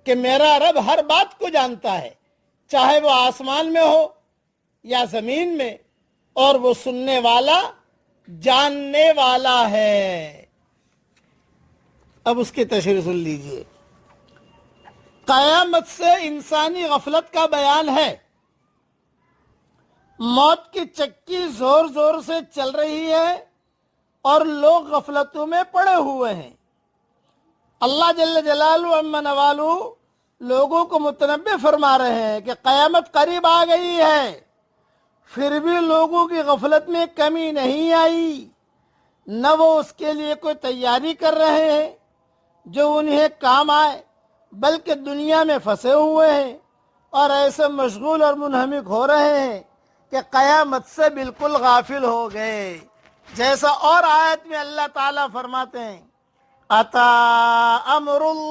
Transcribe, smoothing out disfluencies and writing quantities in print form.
کہ میرا رب ہر بات کو جانتا ہے، چاہے وہ آسمان میں ہو یا زمین میں، اور وہ سننے والا جاننے والا ہے۔ اب اس کی تشریح سن لیجئے۔ قیامت سے انسانی غفلت کا بیان ہے۔ موت کی چکی زور زور سے چل رہی ہے اور لوگ غفلتوں میں پڑے ہوئے ہیں۔ اللہ جل جلالہ عما نوالہ لوگوں کو متنبہ فرما رہے ہیں کہ قیامت قریب آ گئی ہے، پھر بھی لوگوں کی غفلت میں کمی نہیں آئی، نہ وہ اس کے لیے کوئی تیاری کر رہے ہیں جو انہیں کام آئے، بلکہ دنیا میں پھنسے ہوئے ہیں اور ایسے مشغول اور منہمک ہو رہے ہیں کہ قیامت سے بالکل غافل ہو گئے۔ جیسا اور آیت میں اللہ تعالیٰ فرماتے ہیں، اتا امر اللہ